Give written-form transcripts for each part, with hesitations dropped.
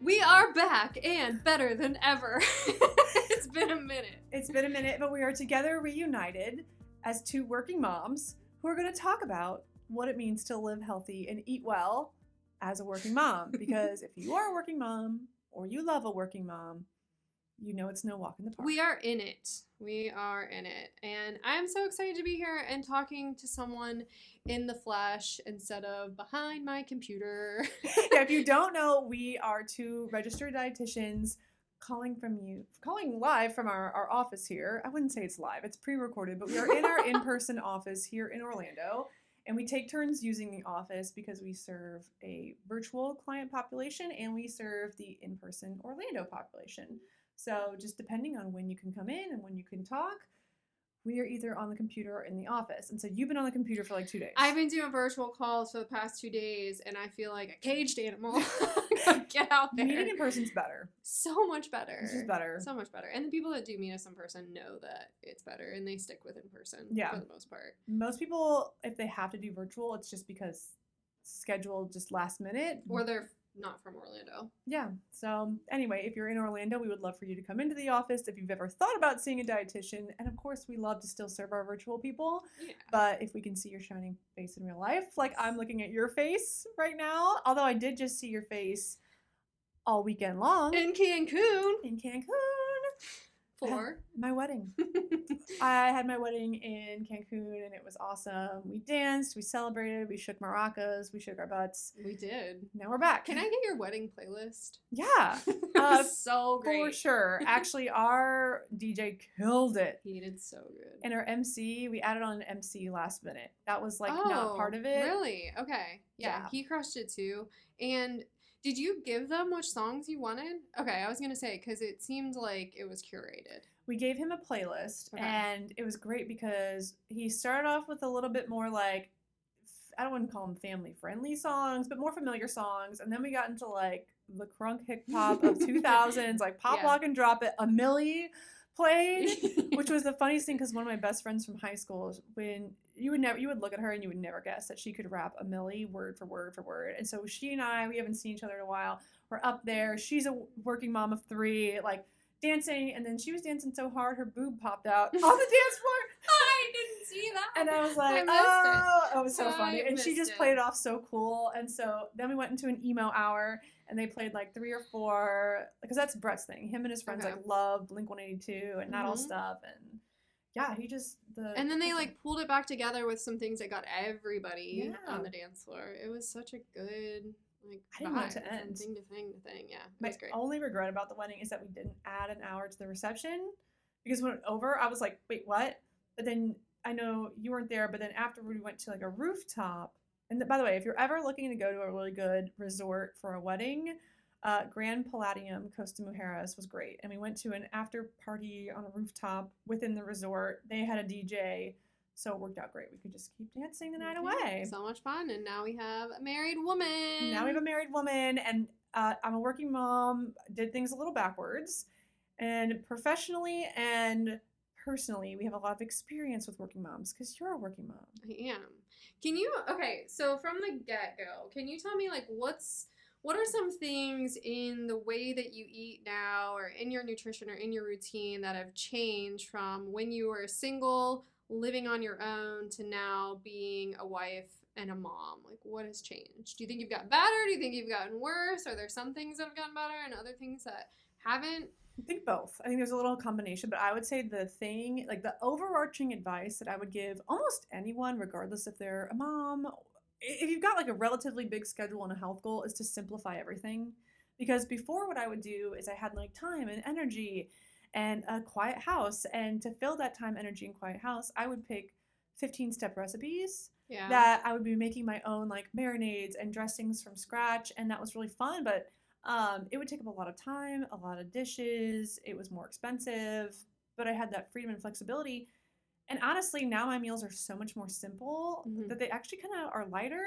We are back and better than ever. It's been a minute. It's been a minute, but we are together reunited as two working moms who are going to talk about what it means to live healthy and eat well as a working mom. Because if you are a working mom or you love a working mom, you know it's no walk in the park. We are in it. We are in it. And I am so excited to be here and talking to someone in the flesh instead of behind my computer. Yeah, if you don't know, we are two registered dietitians calling live from our office here. I wouldn't say it's live, it's pre-recorded, but we are in our in-person office here in Orlando. And we take turns using the office because we serve a virtual client population and we serve the in-person Orlando population. So just depending on when you can come in and when you can talk, we are either on the computer or in the office. And so you've been on the computer for like 2 days. I've been doing virtual calls for the past 2 days, and I feel like a caged animal. Get out there. Meeting in person's better. So much better. This is better. So much better. And the people that do meet us in person know that it's better, and they stick with in person for the most part. Most people, if they have to do virtual, it's just because scheduled just last minute. Or they're not from Orlando. Yeah. So anyway, if you're in Orlando, we would love for you to come into the office if you've ever thought about seeing a dietitian. And of course, we love to still serve our virtual people. Yeah. But if we can see your shining face in real life, like I'm looking at your face right now, although I did just see your face all weekend long. In Cancun. For my wedding. I had my wedding in Cancun and it was awesome. We danced, we celebrated, we shook maracas, we shook our butts. We did. Now we're back. Can I get your wedding playlist? Yeah. So great. For sure. Actually, our DJ killed it. He did so good. And our MC, we added on an MC last minute. That was like not part of it. Really? Okay. Yeah, he crushed it too. And did you give them which songs you wanted? Okay, I was going to say, because it seemed like it was curated. We gave him a playlist, and it was great because he started off with a little bit more like, I wouldn't call them family-friendly songs, but more familiar songs. And then we got into like the crunk hip-hop of 2000s, like Pop, Lock, and Drop It. A Millie played, which was the funniest thing because one of my best friends from high school, when you would look at her and you would never guess that she could rap a Millie word for word for word. And so she and I, we haven't seen each other in a while. We're up there. She's a working mom of 3, like dancing, and then she was dancing so hard her boob popped out on the dance floor. I didn't see that. And I was like, it was so funny. And she just played it off so cool. And so then we went into an emo hour. And they played like 3 or 4, because that's Brett's thing. Him and his friends like love Blink-182 and Not All Stuff, and yeah, he just And then they like pulled it back together with some things that got everybody on the dance floor. It was such a good like I didn't want it to end. Thing to thing. Yeah, my was great. Only regret about the wedding is that we didn't add an hour to the reception, because when it was over, I was like, wait, what? But then I know you weren't there. But then afterward, we went to like a rooftop. And by the way, if you're ever looking to go to a really good resort for a wedding, Grand Palladium Costa Mujeres was great. And we went to an after party on a rooftop within the resort. They had a DJ, so it worked out great. We could just keep dancing the night away. So much fun. And now we have a married woman. And I'm a working mom, did things a little backwards. And professionally and personally, we have a lot of experience with working moms because you're a working mom. I am. So from the get-go, can you tell me like what are some things in the way that you eat now or in your nutrition or in your routine that have changed from when you were single, living on your own, to now being a wife and a mom? Like, what has changed? Do you think you've gotten better? Do you think you've gotten worse? Are there some things that have gotten better and other things that haven't? I think both. I think there's a little combination, but I would say the thing, like the overarching advice that I would give almost anyone, regardless if they're a mom, if you've got like a relatively big schedule and a health goal, is to simplify everything. Because before, what I would do is I had like time and energy and a quiet house. And to fill that time, energy, and quiet house, I would pick 15-step recipes that I would be making my own like marinades and dressings from scratch. And that was really fun. But it would take up a lot of time, a lot of dishes. It was more expensive, but I had that freedom and flexibility. And honestly, now my meals are so much more simple that they actually kind of are lighter,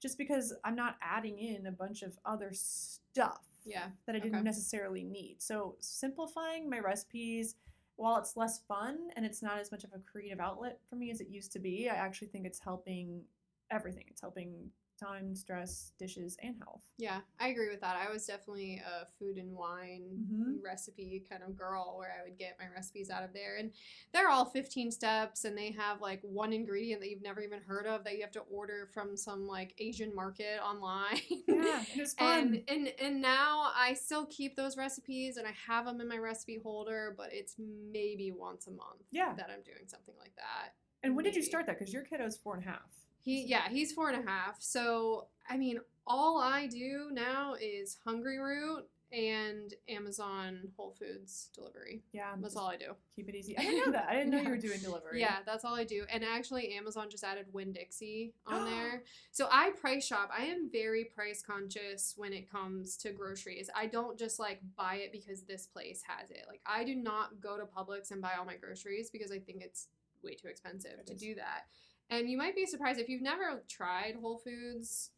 just because I'm not adding in a bunch of other stuff that I didn't necessarily need. So simplifying my recipes, while it's less fun and it's not as much of a creative outlet for me as it used to be, I actually think it's helping everything. It's helping time, stress, dishes, and health. Yeah, I agree with that. I was definitely a food and wine recipe kind of girl where I would get my recipes out of there. And they're all 15 steps and they have like one ingredient that you've never even heard of that you have to order from some like Asian market online. Yeah, and it's fun. And now I still keep those recipes and I have them in my recipe holder, but it's maybe once a month that I'm doing something like that. And when did you start that? Because your kiddo's 4.5. He's 4.5. So, I mean, all I do now is Hungry Root and Amazon Whole Foods delivery. Yeah. That's all I do. Keep it easy. I didn't know that. I didn't know you were doing delivery. Yeah, that's all I do. And actually, Amazon just added Winn-Dixie on there. So I price shop. I am very price conscious when it comes to groceries. I don't just like buy it because this place has it. Like, I do not go to Publix and buy all my groceries because I think it's way too expensive to do that. And you might be surprised if you've never tried Whole Foods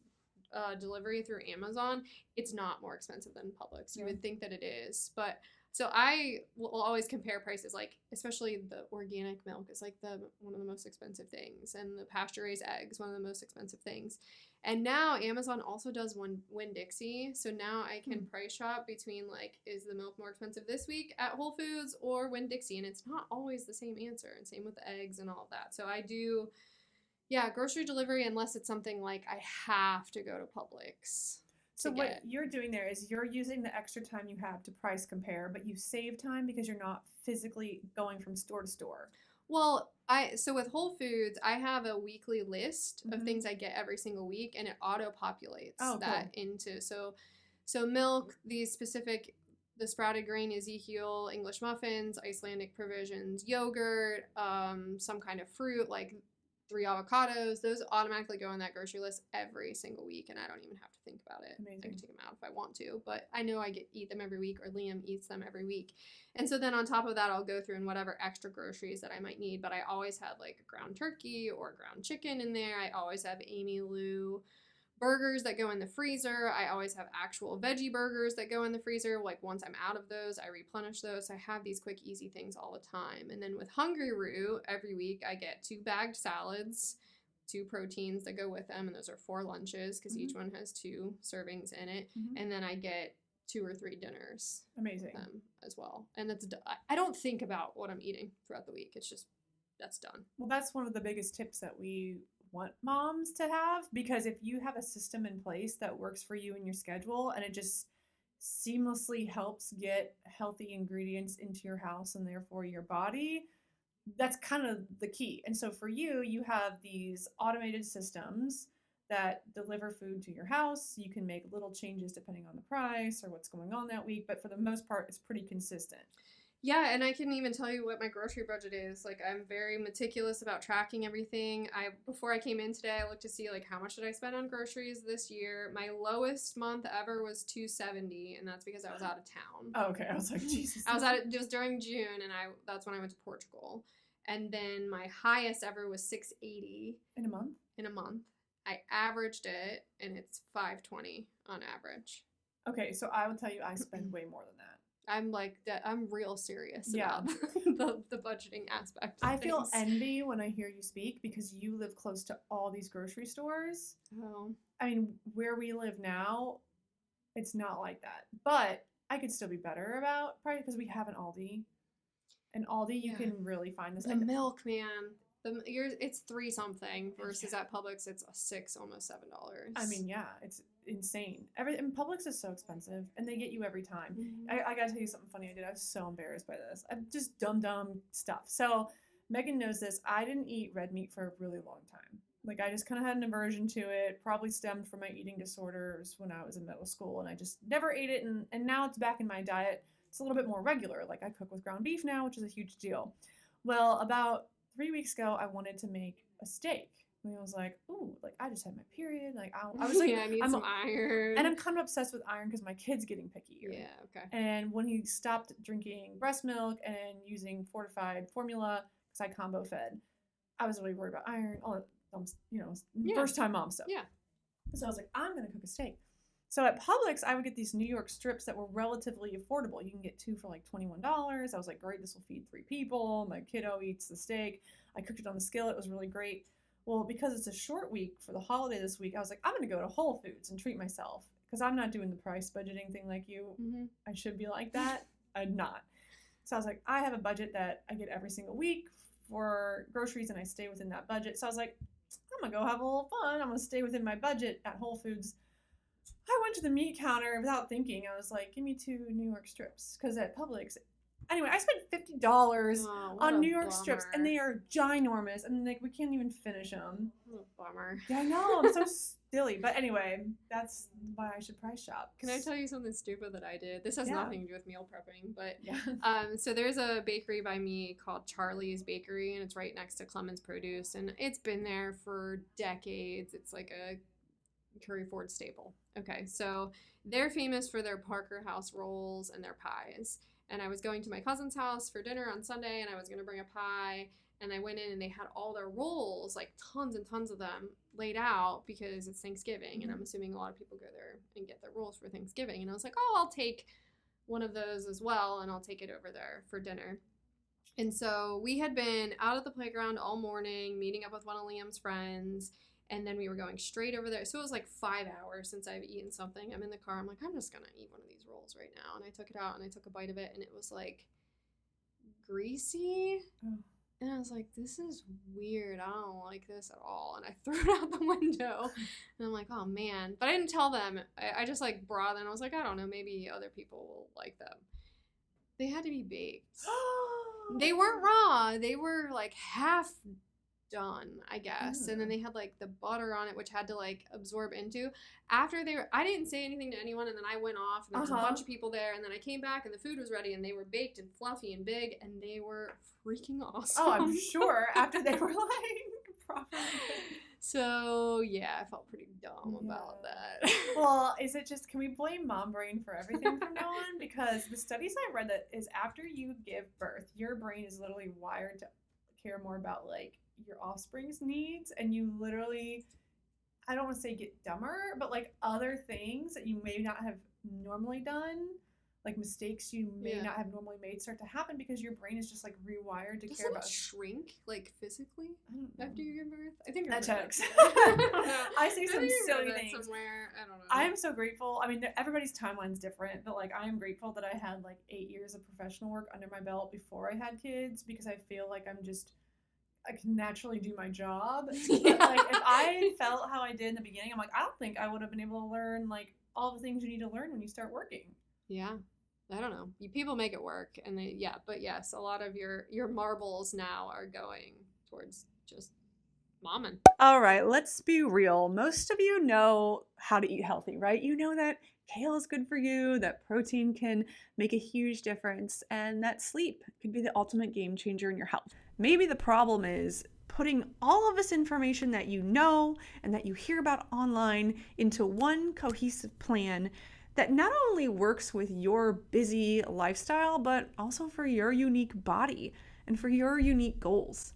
delivery through Amazon, it's not more expensive than Publix. You would think that it is. But so I will always compare prices, like especially the organic milk is like one of the most expensive things, and the pasture raised eggs, one of the most expensive things. And now Amazon also does Winn-Dixie. So now I can price shop between like, is the milk more expensive this week at Whole Foods or Winn-Dixie? And it's not always the same answer. And same with the eggs and all of that. So I do, grocery delivery unless it's something like I have to go to Publix. So what you're doing there is you're using the extra time you have to price compare, but you save time because you're not physically going from store to store. Well, so with Whole Foods, I have a weekly list of things I get every single week, and it auto-populates that into, so milk, these specific, the sprouted grain Ezekiel, English muffins, Icelandic provisions, yogurt, some kind of fruit, like 3 avocados, those automatically go in that grocery list every single week, and I don't even have to think about it. Amazing. I can take them out if I want to, but I know I eat them every week, or Liam eats them every week. And so then on top of that, I'll go through and whatever extra groceries that I might need, but I always have like ground turkey or ground chicken in there. I always have Amy Lou burgers that go in the freezer. I always have actual veggie burgers that go in the freezer. Like once I'm out of those, I replenish those. I have these quick, easy things all the time. And then with Hungry Root, every week I get 2 bagged salads, 2 proteins that go with them. And those are 4 lunches because each one has 2 servings in it. And then I get 2 or 3 dinners. Amazing. With them as well. And I don't think about what I'm eating throughout the week. It's just, that's done. Well, that's one of the biggest tips that we want moms to have, because if you have a system in place that works for you and your schedule and it just seamlessly helps get healthy ingredients into your house and therefore your body, that's kind of the key. And so for you, you have these automated systems that deliver food to your house. You can make little changes depending on the price or what's going on that week, but for the most part, it's pretty consistent. Yeah, and I can even tell you what my grocery budget is. Like, I'm very meticulous about tracking everything. Before I came in today, I looked to see, like, how much did I spend on groceries this year. My lowest month ever was $270, and that's because I was out of town. Oh, okay. I was like, Jesus. It was during June, and that's when I went to Portugal. And then my highest ever was $680. In a month? In a month. I averaged it, and it's $520 on average. Okay, so I will tell you I spend way more than that. I'm like that. I'm real serious about the budgeting aspect. I feel envy when I hear you speak because you live close to all these grocery stores. Oh. I mean, where we live now, it's not like that. But I could still be better about probably because we have an Aldi. And Aldi, you can really find this. The milk, man. It's $3 something versus at Publix it's $6, almost $7. I mean, yeah, it's insane. And Publix is so expensive, and they get you every time. I gotta tell you something funny I did. I was so embarrassed by this. I'm just dumb stuff. So Megan knows this. I didn't eat red meat for a really long time. Like, I just kind of had an aversion to it. Probably stemmed from my eating disorders when I was in middle school, and I just never ate it. And now it's back in my diet. It's a little bit more regular. Like, I cook with ground beef now, which is a huge deal. Well, about 3 weeks ago, I wanted to make a steak. And I was like, ooh, like, I just had my period. Like, I was like, I need some iron. And I'm kind of obsessed with iron because my kid's getting pickier. Yeah, okay. And when he stopped drinking breast milk and using fortified formula, because I combo fed, I was really worried about iron, all that, first time mom stuff. Yeah. So I was like, I'm going to cook a steak. So at Publix, I would get these New York strips that were relatively affordable. You can get 2 for like $21. I was like, great, this will feed 3 people. My kiddo eats the steak. I cooked it on the skillet. It was really great. Well, because it's a short week for the holiday this week, I was like, I'm going to go to Whole Foods and treat myself because I'm not doing the price budgeting thing like you. Mm-hmm. I should be like that. I'm not. So I was like, I have a budget that I get every single week for groceries and I stay within that budget. So I was like, I'm going to go have a little fun. I'm going to stay within my budget at Whole Foods. I went to the meat counter without thinking. I was like, give me 2 New York strips because at Publix. Anyway, I spent $50 on New York strips, and they are ginormous. And like, we can't even finish them. What a bummer. Yeah, I know. I'm so silly. But anyway, that's why I should price shop. Can I tell you something stupid that I did? This has nothing to do with meal prepping, but so there's a bakery by me called Charlie's Bakery, and it's right next to Clemens Produce, and it's been there for decades. It's like a Curry Ford staple. Okay, so they're famous for their Parker House rolls and their pies. And I was going to my cousin's house for dinner on Sunday, and I was going to bring a pie. And I went in, and they had all their rolls, like tons and tons of them, laid out because it's Thanksgiving. And I'm assuming a lot of people go there and get their rolls for Thanksgiving. And I was like, oh, I'll take one of those as well, and I'll take it over there for dinner. And so we had been out at the playground all morning, meeting up with one of Liam's friends. And then we were going straight over there. So it was like 5 hours since I've eaten something. I'm in the car. I'm like, I'm just going to eat one of these rolls right now. And I took it out and I took a bite of it. And it was like greasy. Oh. And I was like, this is weird. I don't like this at all. And I threw it out the window. And I'm like, oh, man. But I didn't tell them. I just like brought them. I was like, I don't know. Maybe other people will like them. They had to be baked. They weren't raw. They were like half done, I guess. And then they had like the butter on it, which had to like absorb into. After I didn't say anything to anyone, and then I went off, and there was a bunch of people there, and then I came back, and the food was ready, and they were baked and fluffy and big, and they were freaking awesome. Oh, I'm sure. After they were like properly. So yeah, I felt pretty dumb about that. Well, can we blame mom brain for everything from now on? Because the studies I read that is after you give birth, your brain is literally wired to care more about like your offspring's needs, and you literally, I don't want to say get dumber, but like other things that you may not have normally done, like mistakes you may not have normally made, start to happen because your brain is just like rewired to care about. Does it shrink like physically after you give birth? I think that checks. I see some silly things somewhere. I don't know. I am so grateful. I mean, everybody's timeline's different, but like I am grateful that I had like 8 years of professional work under my belt before I had kids, because I feel like I can naturally do my job. But like if I felt how I did in the beginning, I'm like, I don't think I would have been able to learn like all the things you need to learn when you start working. Yeah. I don't know. People make it work, and but yes, a lot of your marbles now are going towards just momming. All right, let's be real. Most of you know how to eat healthy, right? You know that kale is good for you, that protein can make a huge difference, and that sleep could be the ultimate game changer in your health. Maybe the problem is putting all of this information that you know and that you hear about online into one cohesive plan that not only works with your busy lifestyle, but also for your unique body and for your unique goals.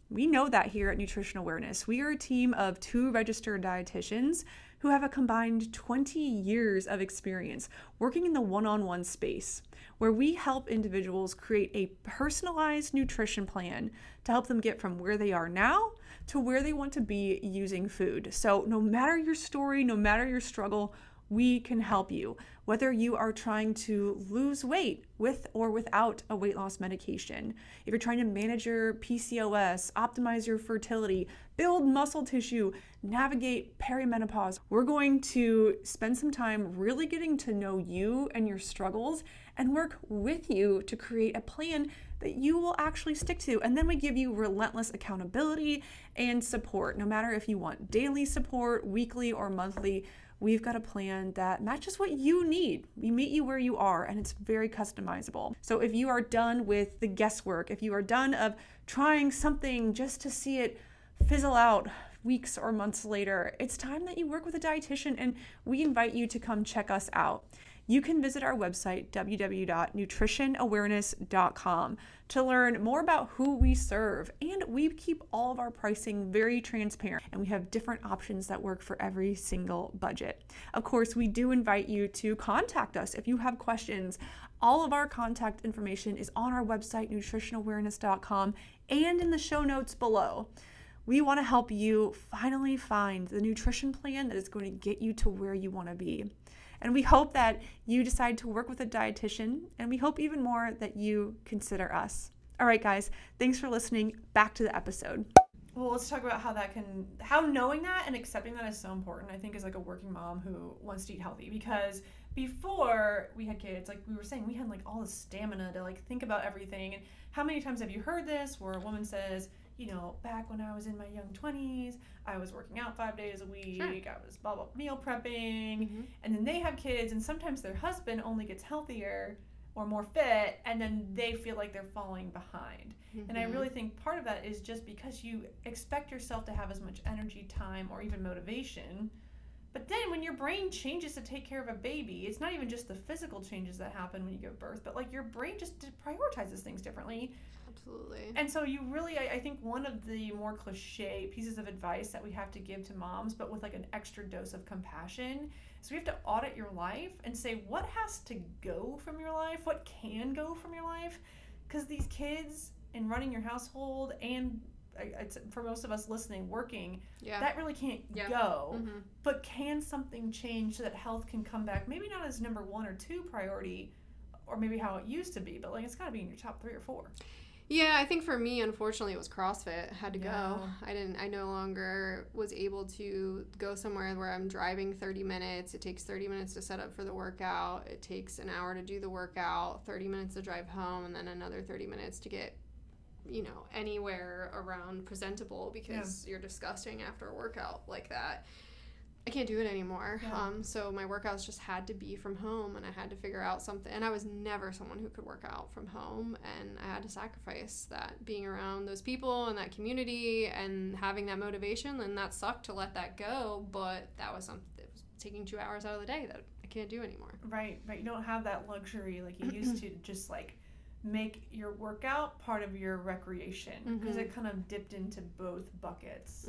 We know that here at Nutrition Awareness. We are a team of 2 registered dietitians who have a combined 20 years of experience working in the one-on-one space, where we help individuals create a personalized nutrition plan to help them get from where they are now to where they want to be using food. So no matter your story, no matter your struggle, we can help you. Whether you are trying to lose weight with or without a weight loss medication, if you're trying to manage your PCOS, optimize your fertility, build muscle tissue, navigate perimenopause, we're going to spend some time really getting to know you and your struggles and work with you to create a plan that you will actually stick to. And then we give you relentless accountability and support. No matter if you want daily support, weekly or monthly, we've got a plan that matches what you need. We meet you where you are, and it's very customizable. So if you are done with the guesswork, if you are done of trying something just to see it fizzle out weeks or months later, it's time that you work with a dietitian, and we invite you to come check us out. You can visit our website, www.nutritionawareness.com, to learn more about who we serve. And we keep all of our pricing very transparent, and we have different options that work for every single budget. Of course, we do invite you to contact us if you have questions. All of our contact information is on our website, nutritionawareness.com, and in the show notes below. We want to help you finally find the nutrition plan that is going to get you to where you want to be. And we hope that you decide to work with a dietitian, and we hope even more that you consider us. All right, guys, thanks for listening. Back to the episode. Well, let's talk about how knowing that and accepting that is so important, I think, as like a working mom who wants to eat healthy. Because before we had kids, like we were saying, we had like all the stamina to like think about everything. And how many times have you heard this where a woman says, you know, back when I was in my young 20s, I was working out 5 days a week, Sure. I was blah, blah, meal prepping, and then they have kids, and sometimes their husband only gets healthier or more fit, and then they feel like they're falling behind. And I really think part of that is just because you expect yourself to have as much energy, time, or even motivation. But then when your brain changes to take care of a baby, it's not even just the physical changes that happen when you give birth, but like your brain just prioritizes things differently. Absolutely. And so you really, I think one of the more cliche pieces of advice that we have to give to moms, but with like an extra dose of compassion, is we have to audit your life and say what has to go from your life, what can go from your life, because these kids and running your household and for most of us listening, working, that really can't go. But can something change so that health can come back? Maybe not as number 1 or 2 priority, or maybe how it used to be, but like it's got to be in your top 3 or 4. Yeah, I think for me, unfortunately, it was CrossFit. I had to go. I no longer was able to go somewhere where I'm driving 30 minutes. It takes 30 minutes to set up for the workout. It takes an hour to do the workout, 30 minutes to drive home, and then another 30 minutes to get, you know, anywhere around presentable because you're disgusting after a workout like that. I can't do it anymore. So my workouts just had to be from home, and I had to figure out something. And I was never someone who could work out from home, and I had to sacrifice that, being around those people and that community and having that motivation. And that sucked to let that go, but that was something that was taking 2 hours out of the day that I can't do anymore. Right. You don't have that luxury like you used to just like make your workout part of your recreation, because it kind of dipped into both buckets.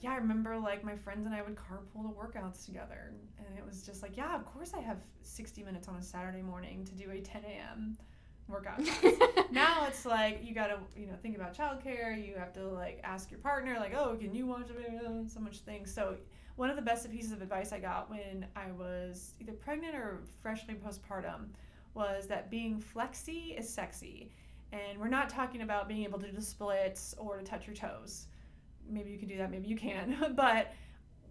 Yeah, I remember like my friends and I would carpool to workouts together, and it was just like, yeah, of course I have 60 minutes on a Saturday morning to do a 10 a.m. workout. Now it's like you gotta, you know, think about childcare. You have to like ask your partner like, oh, can you watch it? So much things. So one of the best pieces of advice I got when I was either pregnant or freshly postpartum was that being flexy is sexy. And we're not talking about being able to do the splits or to touch your toes. Maybe you can do that, maybe you can. But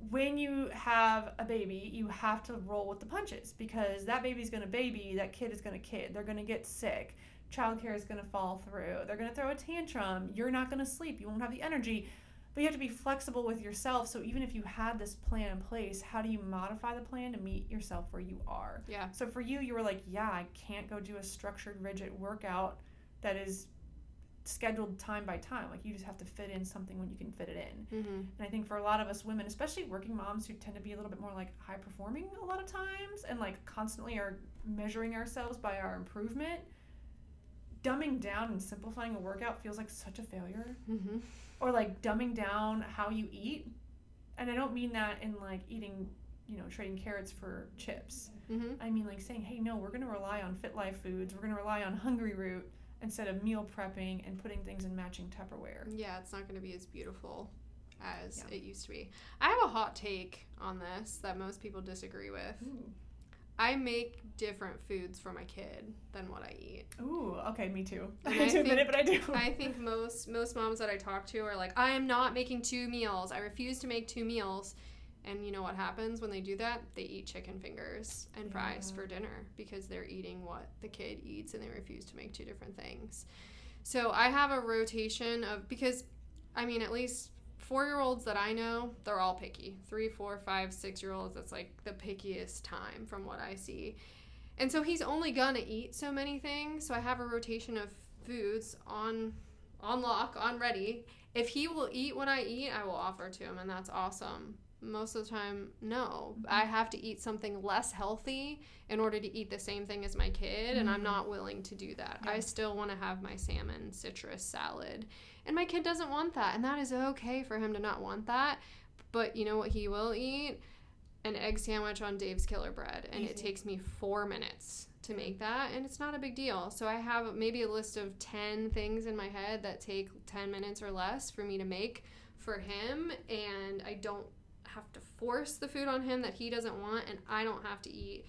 when you have a baby, you have to roll with the punches, because that baby's going to baby, that kid is going to kid. They're going to get sick. Childcare is going to fall through. They're going to throw a tantrum. You're not going to sleep. You won't have the energy. But you have to be flexible with yourself. So even if you had this plan in place, how do you modify the plan to meet yourself where you are? Yeah. So for you were like, yeah, I can't go do a structured, rigid workout that is scheduled time by time. Like you just have to fit in something when you can fit it in. And I think for a lot of us women, especially working moms who tend to be a little bit more like high performing a lot of times and like constantly are measuring ourselves by our improvement, dumbing down and simplifying a workout feels like such a failure. Or like dumbing down how you eat. And I don't mean that in like eating, you know, trading carrots for chips. I mean like saying, hey, no, we're going to rely on Fit Life foods. We're going to rely on Hungry Root instead of meal prepping and putting things in matching Tupperware. Yeah, it's not going to be as beautiful as it used to be. I have a hot take on this that most people disagree with. I make different foods for my kid than what I eat. Ooh, okay, me too. I hate to admit it, but I do. I think most moms that I talk to are like, I am not making 2 meals. I refuse to make 2 meals. And you know what happens when they do that? They eat chicken fingers and fries for dinner because they're eating what the kid eats and they refuse to make 2 different things. So I have a rotation of, because, I mean, at least 4-year-olds that I know, they're all picky. 3, 4, 5, 6-year-olds, that's like the pickiest time from what I see. And so he's only gonna eat so many things. So I have a rotation of foods on lock, on ready. If he will eat what I eat, I will offer to him, and that's awesome. Most of the time, no. I have to eat something less healthy in order to eat the same thing as my kid, and I'm not willing to do that. I still want to have my salmon citrus salad, and my kid doesn't want that, and that is okay for him to not want that. But you know what he will eat? An egg sandwich on Dave's Killer Bread, and it takes me 4 minutes to make that, and it's not a big deal. So I have maybe a list of 10 things in my head that take 10 minutes or less for me to make for him, and I don't have to force the food on him that he doesn't want, and I don't have to eat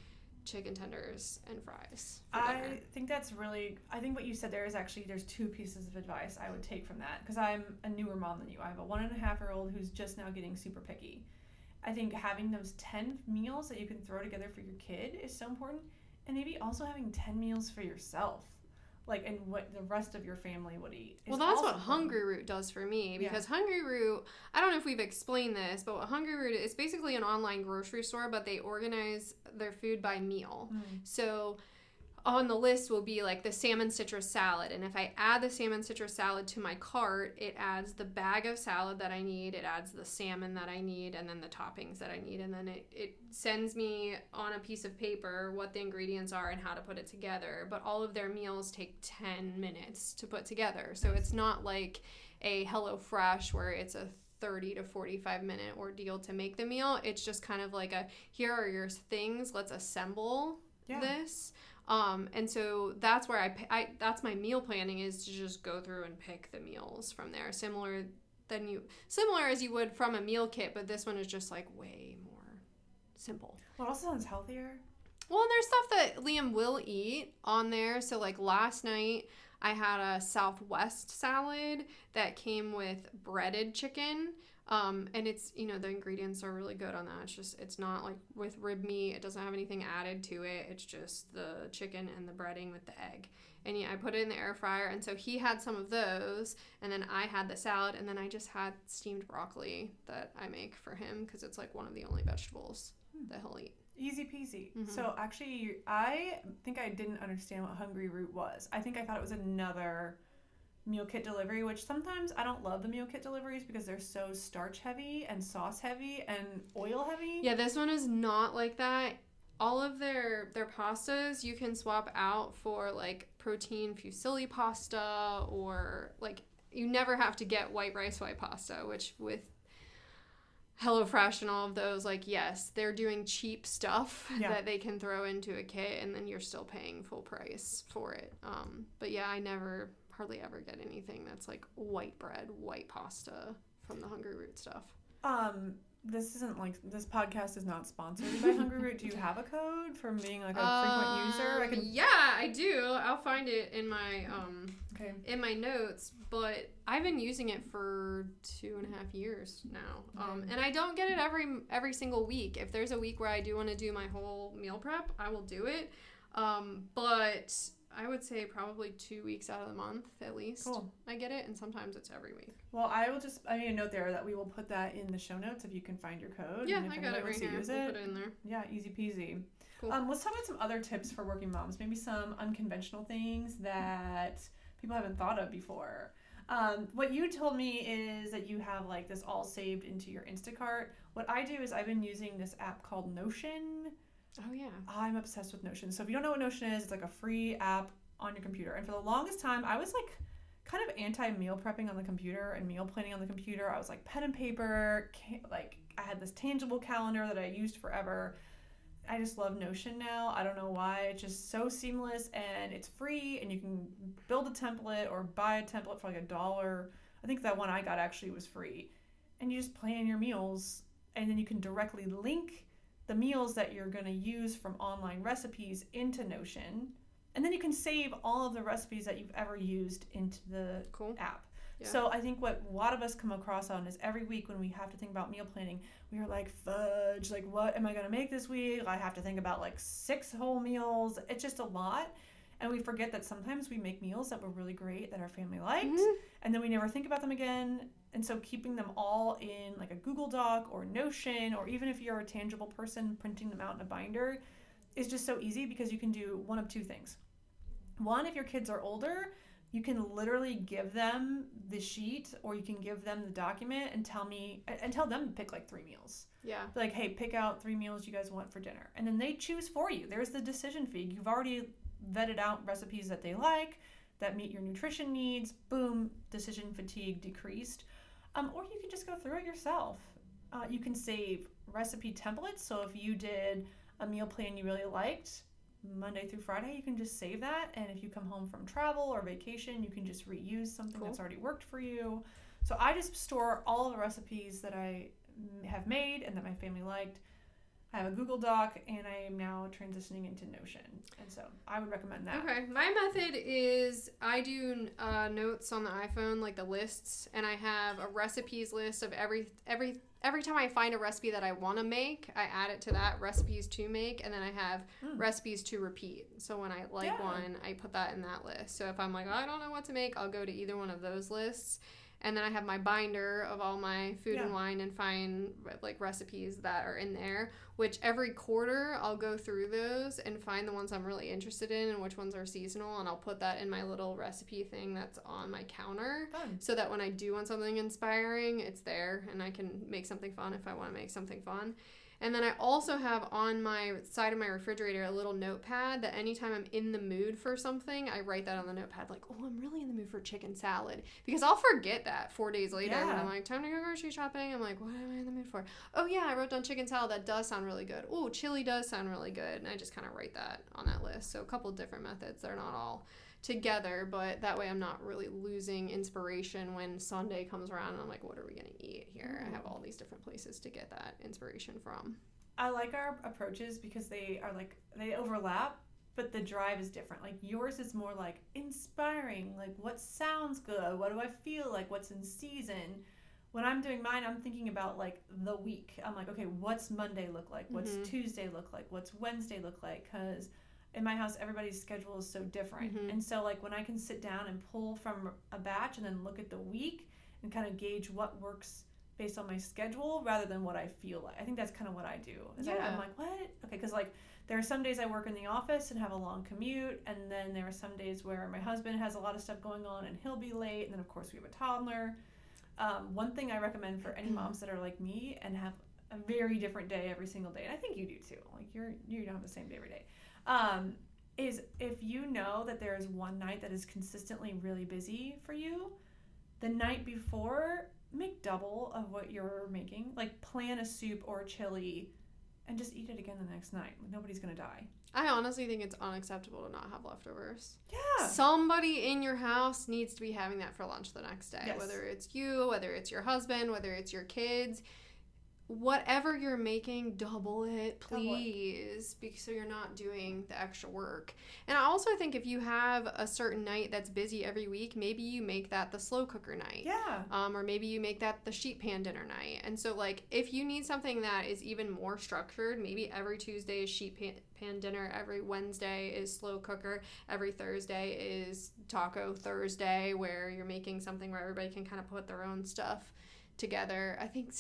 chicken tenders and fries for dinner. I think what you said there is actually, there's two pieces of advice I would take from that, because I'm a newer mom than you. I have a 1.5-year-old who's just now getting super picky. I think having those 10 meals that you can throw together for your kid is so important, and maybe also having 10 meals for yourself, like, and what the rest of your family would eat. Well, that's what Hungry Root does for me, because Hungry Root, I don't know if we've explained this, but what Hungry Root is basically an online grocery store, but they organize their food by meal. So on the list will be like the salmon citrus salad, and if I add the salmon citrus salad to my cart, it adds the bag of salad that I need, it adds the salmon that I need, and then the toppings that I need, and then it sends me on a piece of paper what the ingredients are and how to put it together. But all of their meals take 10 minutes to put together, so it's not like a HelloFresh where it's a 30 to 45 minute ordeal to make the meal. It's just kind of like here are your things, let's assemble this. And so that's where that's my meal planning, is to just go through and pick the meals from there. Similar as you would from a meal kit, but this one is just like way more simple. Well, it also sounds healthier. Well, and there's stuff that Liam will eat on there. So like last night I had a Southwest salad that came with breaded chicken. And it's, the ingredients are really good on that. It's not like with rib meat. It doesn't have anything added to it. It's just the chicken and the breading with the egg. And I put it in the air fryer. And so he had some of those, and then I had the salad, and then I just had steamed broccoli that I make for him, because it's like one of the only vegetables that he'll eat. Easy peasy. So actually, I think I didn't understand what Hungry Root was. I think I thought it was another meal kit delivery, which sometimes I don't love the meal kit deliveries because they're so starch heavy and sauce heavy and oil heavy. Yeah, this one is not like that. All of their pastas you can swap out for like protein fusilli pasta, or like you never have to get white rice white pasta, which with HelloFresh and all of those, like, yes, they're doing cheap stuff that they can throw into a kit, and then you're still paying full price for it. But yeah, I hardly ever get anything that's like white bread, white pasta from the Hungry Root stuff. This podcast is not sponsored by Hungry Root. Do you have a code from being like a frequent user? Yeah, I do. I'll find it in my in my notes, but I've been using it for 2.5 years now. And I don't get it every single week. If there's a week where I do want to do my whole meal prep, I will do it. But I would say probably 2 weeks out of the month at least. Cool. I get it, and sometimes it's every week. Well, I made a note there that we will put that in the show notes if you can find your code. Yeah, I got it right here. We'll put it in there. Yeah, easy peasy. Cool. Let's talk about some other tips for working moms. Maybe some unconventional things that people haven't thought of before. What you told me is that you have like this all saved into your Instacart. What I do is I've been using this app called Notion. Oh, yeah. I'm obsessed with Notion. So if you don't know what Notion is, it's like a free app on your computer. And for the longest time, I was like kind of anti-meal prepping on the computer and meal planning on the computer. I was like pen and paper. Like I had this tangible calendar that I used forever. I just love Notion now. I don't know why. It's just so seamless, and it's free, and you can build a template or buy a template for like $1. I think that one I got actually was free. And you just plan your meals, and then you can directly link the meals that you're going to use from online recipes into Notion, and then you can save all of the recipes that you've ever used into the app. Yeah. So I think what a lot of us come across on is every week when we have to think about meal planning, we are like, fudge, like what am I going to make this week? I have to think about like 6 whole meals. It's just a lot. And we forget that sometimes we make meals that were really great that our family liked, and then we never think about them again. And so keeping them all in like a Google Doc or Notion, or even if you're a tangible person, printing them out in a binder is just so easy, because you can do one of 2 things. One, if your kids are older, you can literally give them the sheet, or you can give them the document and tell them to pick like 3 meals. Yeah. Like, hey, pick out 3 meals you guys want for dinner. And then they choose for you. There's the decision feed. You've already vetted out recipes that they like, that meet your nutrition needs. Boom, decision fatigue decreased. Or you can just go through it yourself. You can save recipe templates. So if you did a meal plan you really liked, Monday through Friday, you can just save that. And if you come home from travel or vacation, you can just reuse something that's already worked for you. So I just store all of the recipes that I have made and that my family liked. I have a Google Doc, and I am now transitioning into Notion. And so I would recommend that. Okay. My method is I do notes on the iPhone, like the lists, and I have a recipes list of every time I find a recipe that I want to make, I add it to that recipes to make, and then I have recipes to repeat. So when I like one, I put that in that list. So if I'm like, oh, I don't know what to make, I'll go to either one of those lists. And then I have my binder of all my food and wine and find like recipes that are in there, which every quarter I'll go through those and find the ones I'm really interested in and which ones are seasonal, and I'll put that in my little recipe thing that's on my counter. Fun. So that when I do want something inspiring, it's there and I can make something fun if I want to make something fun. And then I also have on my side of my refrigerator a little notepad that anytime I'm in the mood for something, I write that on the notepad like, oh, I'm really in the mood for chicken salad. Because I'll forget that 4 days later when I'm like, time to go grocery shopping. I'm like, what am I in the mood for? Oh, yeah, I wrote down chicken salad. That does sound really good. Oh, chili does sound really good. And I just kind of write that on that list. So a couple different methods. They're not all together, but that way I'm not really losing inspiration when Sunday comes around and I'm like, what are we going to eat here? I have all these different places to get that inspiration from. I like our approaches because they overlap, but the drive is different. Like yours is more like inspiring, like what sounds good, what do I feel like, what's in season. When I'm doing mine, I'm thinking about like the week. I'm like, okay, what's Monday look like? What's Tuesday look like? What's Wednesday look like? Because in my house, everybody's schedule is so different. And so like when I can sit down and pull from a batch and then look at the week and kind of gauge what works based on my schedule rather than what I feel like. I think that's kind of what I do. I'm like, what? Okay, because like there are some days I work in the office and have a long commute, and then there are some days where my husband has a lot of stuff going on and he'll be late, and then of course we have a toddler. One thing I recommend for any moms that are like me and have a very different day every single day, and I think you do too, like you don't have the same day every day, is if you know that there is one night that is consistently really busy for you, the night before, make double of what you're making. Like plan a soup or a chili and just eat it again the next night. Nobody's going to die. I honestly think it's unacceptable to not have leftovers. Yeah. Somebody in your house needs to be having that for lunch the next day. Yes. Whether it's you, whether it's your husband, whether it's your kids. Whatever you're making, double it, please, so you're not doing the extra work. And I also think if you have a certain night that's busy every week, maybe you make that the slow cooker night. Yeah. Or maybe you make that the sheet pan dinner night. And so, like, if you need something that is even more structured, maybe every Tuesday is sheet pan dinner, every Wednesday is slow cooker, every Thursday is taco Thursday, where you're making something where everybody can kind of put their own stuff together. I think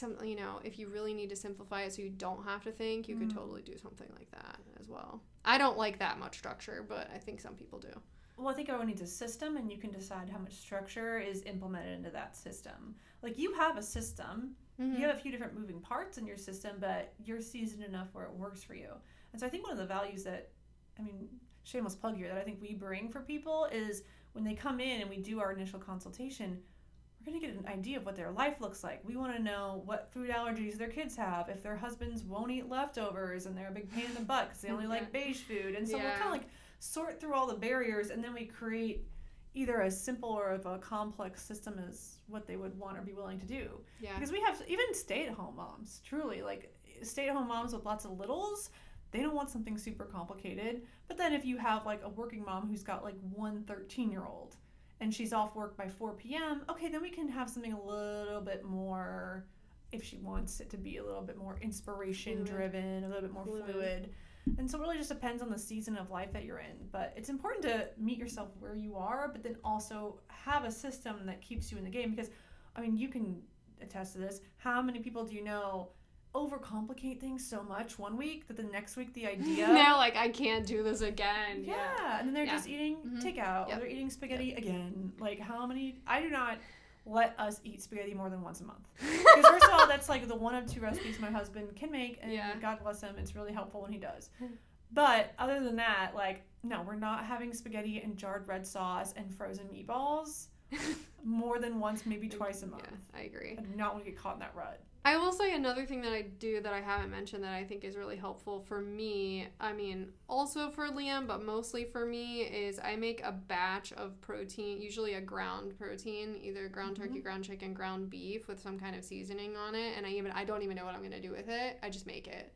if you really need to simplify it so you don't have to think, you could totally do something like that as well. I don't like that much structure, but I think some people do. Well, I think everyone needs a system, and you can decide how much structure is implemented into that system. Like you have a system, you have a few different moving parts in your system, but you're seasoned enough where it works for you. And so I think one of the values that, shameless plug here, that I think we bring for people is when they come in and we do our initial consultation, we're going to get an idea of what their life looks like. We want to know what food allergies their kids have, if their husbands won't eat leftovers and they're a big pain in the butt because they only like beige food. And so we'll kind of like sort through all the barriers, and then we create either as simple or of a complex system as what they would want or be willing to do. Yeah. Because we have even stay-at-home moms, truly, like stay-at-home moms with lots of littles, they don't want something super complicated. But then if you have like a working mom who's got like one 13-year-old, and she's off work by 4 p.m., okay, then we can have something a little bit more, if she wants it to be a little bit more inspiration-driven, a little bit more fluid. And so it really just depends on the season of life that you're in. But it's important to meet yourself where you are, but then also have a system that keeps you in the game. Because, you can attest to this. How many people do you know overcomplicate things so much one week that the next week the idea they're like, I can't do this again. And then they're just eating takeout or they're eating spaghetti again. Like I do not let us eat spaghetti more than once a month, because first of all, that's like the one of two recipes my husband can make, and God bless him, it's really helpful when he does. But other than that, like, no, we're not having spaghetti and jarred red sauce and frozen meatballs more than once, maybe twice a month. I agree. I do not want to get caught in that rut. I will say another thing that I do that I haven't mentioned that I think is really helpful for me, I mean, also for Liam, but mostly for me, is I make a batch of protein, usually a ground protein, either ground turkey, ground chicken, ground beef with some kind of seasoning on it, and I don't even know what I'm going to do with it. I just make it.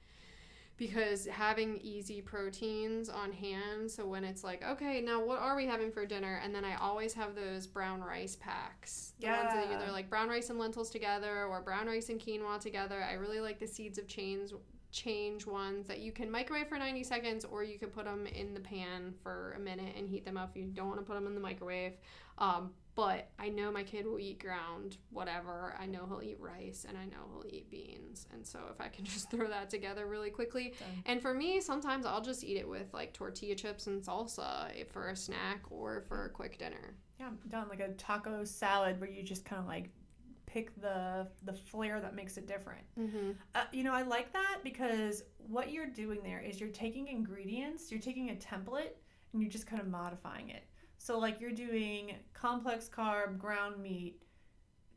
Because having easy proteins on hand, so when it's like, okay, now what are we having for dinner? And then I always have those brown rice packs. The ones that either like brown rice and lentils together or brown rice and quinoa together. I really like the seeds of change ones that you can microwave for 90 seconds, or you can put them in the pan for a minute and heat them up if you don't want to put them in the microwave. But I know my kid will eat ground whatever. I know he'll eat rice, and I know he'll eat beans. And so if I can just throw that together really quickly. Done. And for me, sometimes I'll just eat it with like tortilla chips and salsa for a snack or for a quick dinner. Yeah, I'm done. Like a taco salad where you just kind of like pick the flair that makes it different. Mm-hmm. I like that because what you're doing there is you're taking ingredients, you're taking a template, and you're just kind of modifying it. So, like, you're doing complex carb, ground meat,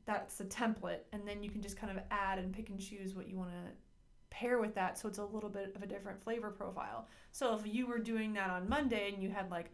that's the template, and then you can just kind of add and pick and choose what you want to pair with that, so it's a little bit of a different flavor profile. So if you were doing that on Monday and you had, like,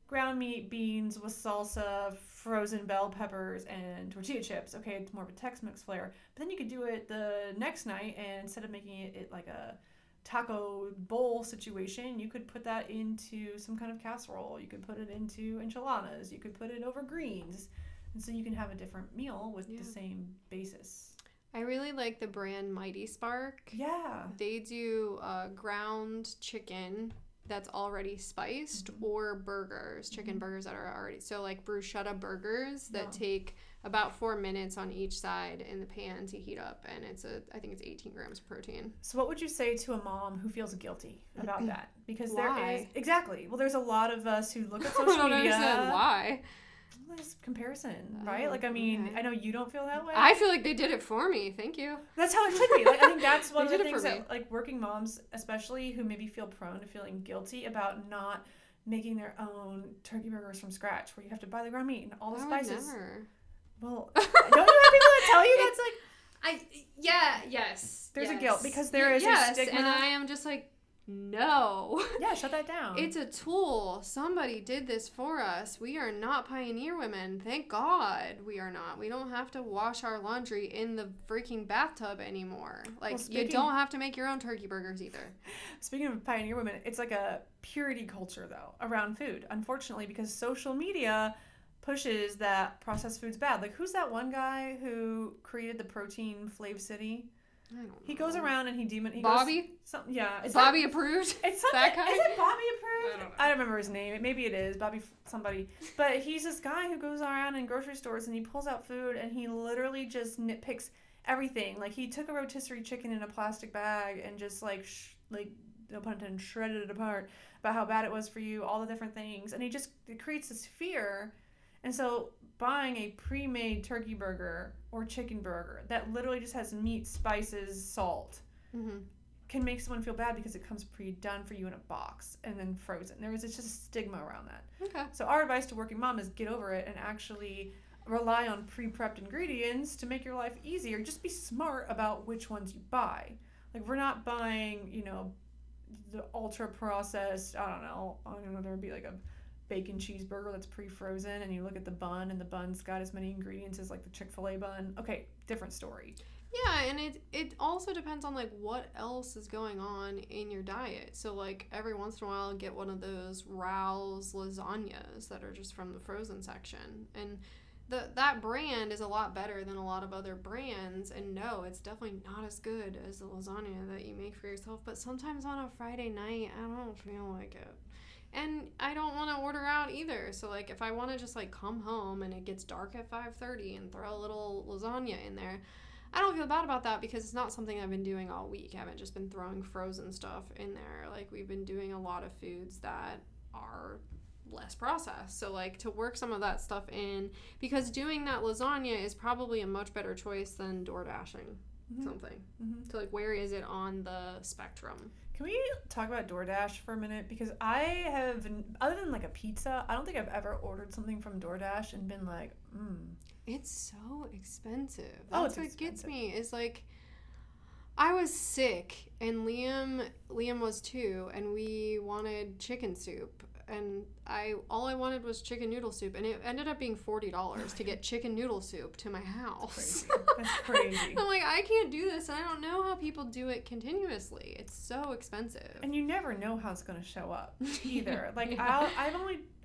ground meat, beans with salsa, frozen bell peppers, and tortilla chips, okay, it's more of a Tex-Mex flair. But then you could do it the next night, and instead of making it like a taco bowl situation, you could put that into some kind of casserole. You could put it into enchiladas. You could put it over greens. And so you can have a different meal with the same basis. I really like the brand Mighty Spark. Yeah. They do ground chicken that's already spiced, or burgers, chicken burgers that are already, so like bruschetta burgers that take about 4 minutes on each side in the pan to heat up, and I think it's 18 grams of protein. So what would you say to a mom who feels guilty about that? Because why? There's a lot of us who look at social media. I don't understand why. There's comparison, right? Like, I mean, okay. I know you don't feel that way. I feel like they did it for me. Thank you. That's how it should be. Like, I think that's one of the things that, like, working moms, especially who maybe feel prone to feeling guilty about not making their own turkey burgers from scratch, where you have to buy the ground meat and all the spices. Never. Well, don't you have people that tell you that's like... Yes. There's a guilt because there is a stigma. And I am just like, no. Yeah, shut that down. It's a tool. Somebody did this for us. We are not pioneer women. Thank God we are not. We don't have to wash our laundry in the freaking bathtub anymore. Like, you don't have to make your own turkey burgers either. Speaking of pioneer women, it's like a purity culture, though, around food, unfortunately, because social media pushes that processed food's bad. Like, who's that one guy who created the protein Flav City? I don't know. He goes around and he Bobby? Is Bobby approved? It's that guy? Is it Bobby approved? I don't know. I don't remember his name. Maybe it is Bobby somebody. But he's this guy who goes around in grocery stores and he pulls out food and he literally just nitpicks everything. Like, he took a rotisserie chicken in a plastic bag and just like no pun intended, shredded it apart about how bad it was for you, all the different things, and it creates this fear. And so buying a pre-made turkey burger or chicken burger that literally just has meat, spices, salt, can make someone feel bad because it comes pre-done for you in a box and then frozen. It's just a stigma around that. Okay. So our advice to working mom is get over it and actually rely on pre-prepped ingredients to make your life easier. Just be smart about which ones you buy. Like, we're not buying, the ultra-processed, I don't know, there would be like a bacon cheeseburger that's pre-frozen, and you look at the bun, and the bun's got as many ingredients as like the Chick-fil-A bun. Okay, different story. Yeah, and it also depends on like what else is going on in your diet. So like every once in a while, get one of those Raoul's lasagnas that are just from the frozen section, and that brand is a lot better than a lot of other brands. And no, it's definitely not as good as the lasagna that you make for yourself. But sometimes on a Friday night, I don't feel like it. And I don't want to order out either. So, like, if I want to just, like, come home and it gets dark at 5:30 and throw a little lasagna in there, I don't feel bad about that because it's not something I've been doing all week. I haven't just been throwing frozen stuff in there. Like, we've been doing a lot of foods that are less processed. So, like, to work some of that stuff in, because doing that lasagna is probably a much better choice than door dashing something. So, like, where is it on the spectrum? Can we talk about DoorDash for a minute? Because I have, other than like a pizza, I don't think I've ever ordered something from DoorDash and been like, It's so expensive. It's That's what expensive. gets me is like, I was sick, and Liam was too, and we wanted chicken soup. And all I wanted was chicken noodle soup, and it ended up being $40 to get chicken noodle soup to my house. That's crazy. I'm like, I can't do this, and I don't know how people do it continuously. It's so expensive. And you never know how it's going to show up either. Like, yeah.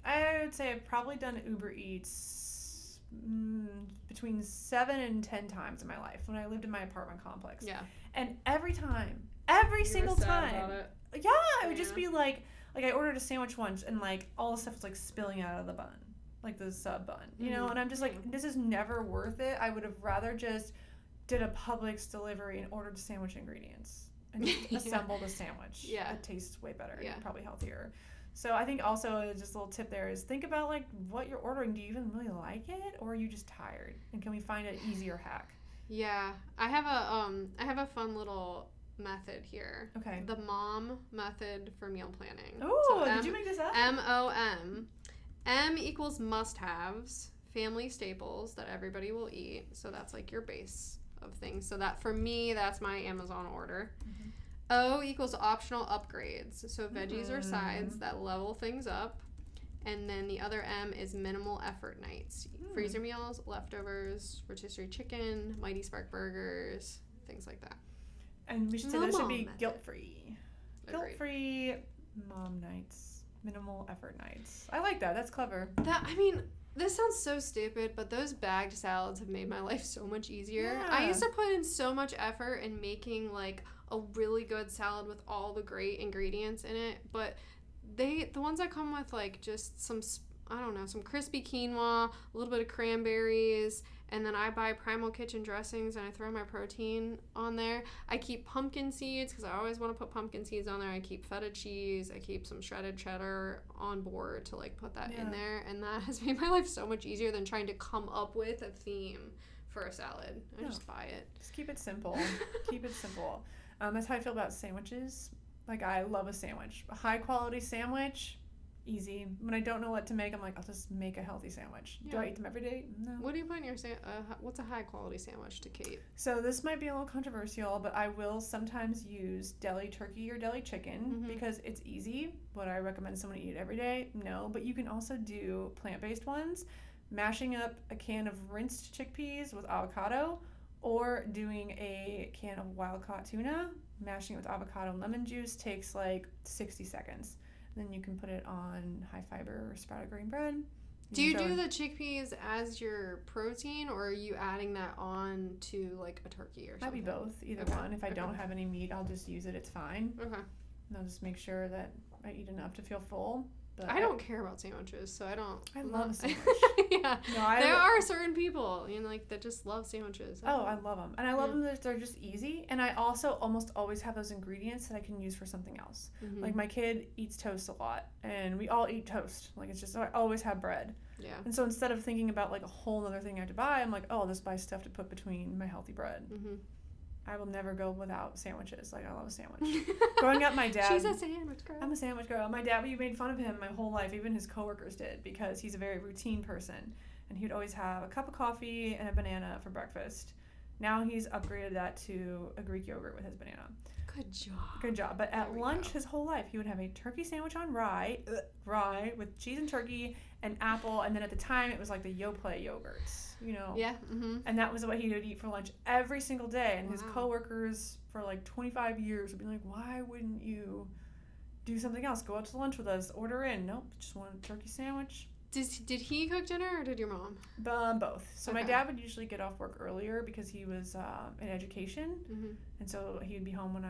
I would say I've probably done Uber Eats between 7 and 10 times in my life when I lived in my apartment complex. Yeah. And every You single were sad time, about it. yeah, it would just be like I ordered a sandwich once, and like all the stuff was like spilling out of the bun, like the sub bun, you know. And I'm just like, this is never worth it. I would have rather just did a Publix delivery and ordered sandwich ingredients and just assembled a sandwich. Yeah, it tastes way better and probably healthier. So I think also just a little tip there is think about like what you're ordering. Do you even really like it, or are you just tired? And can we find an easier hack? Yeah, I have a fun little method here. Okay. The mom method for meal planning. Oh, so did you make this up? MOM. M equals must-haves, family staples that everybody will eat. So that's like your base of things. So that for me, that's my Amazon order. Mm-hmm. O equals optional upgrades. So veggies or sides that level things up. And then the other M is minimal effort nights. Freezer meals, leftovers, rotisserie chicken, Mighty Spark burgers, things like that. And we should say those should be guilt-free. Guilt-free mom nights. Minimal effort nights. I like that. That's clever. This sounds so stupid, but those bagged salads have made my life so much easier. Yeah. I used to put in so much effort in making like a really good salad with all the great ingredients in it, but the ones that come with like just some crispy quinoa, a little bit of cranberries, and then I buy Primal Kitchen dressings and I throw my protein on there. I keep pumpkin seeds because I always want to put pumpkin seeds on there. I keep feta cheese. I keep some shredded cheddar on board to like put that in there, and that has made my life so much easier than trying to come up with a theme for a salad. I just buy it. Just keep it simple. Keep it simple. That's how I feel about sandwiches. Like, I love a sandwich. A high quality sandwich, easy. When I don't know what to make, I'm like, I'll just make a healthy sandwich. Yeah. Do I eat them every day? No. What do you put in your what's a high quality sandwich to Kait? So this might be a little controversial, but I will sometimes use deli turkey or deli chicken because it's easy. Would I recommend someone eat it every day? No, but you can also do plant-based ones. Mashing up a can of rinsed chickpeas with avocado, or doing a can of wild-caught tuna, mashing it with avocado and lemon juice takes like 60 seconds. Then you can put it on high-fiber sprouted grain bread. Do you do the chickpeas as your protein, or are you adding that on to like a turkey or something? Might be both, either one. If I don't have any meat, I'll just use it. It's fine. Okay. And I'll just make sure that I eat enough to feel full. But I don't care about sandwiches, so I don't. I love a sandwich. Yeah. No, there are certain people, that just love sandwiches. Oh, I love them. And I love them that they're just easy. And I also almost always have those ingredients that I can use for something else. Mm-hmm. Like, my kid eats toast a lot, and we all eat toast. Like, it's just, I always have bread. Yeah. And so instead of thinking about, like, a whole other thing I have to buy, I'm like, oh, I'll just buy stuff to put between my healthy bread. Mm-hmm. I will never go without sandwiches. Like, I love a sandwich. Growing up, my dad... She's a sandwich girl. I'm a sandwich girl. My dad, we made fun of him my whole life. Even his coworkers did, because he's a very routine person. And he would always have a cup of coffee and a banana for breakfast. Now he's upgraded that to a Greek yogurt with his banana. Good job. Good job. But at lunch, his whole life, he would have a turkey sandwich on rye with cheese and turkey and apple. And then at the time, it was like the Yoplait yogurts. Yeah. Mm-hmm. And that was what he would eat for lunch every single day. And his coworkers for like 25 years would be like, why wouldn't you do something else? Go out to lunch with us, order in. Nope, just want a turkey sandwich. Did he cook dinner, or did your mom? Both. So my dad would usually get off work earlier because he was in education. Mm-hmm. And so he'd be home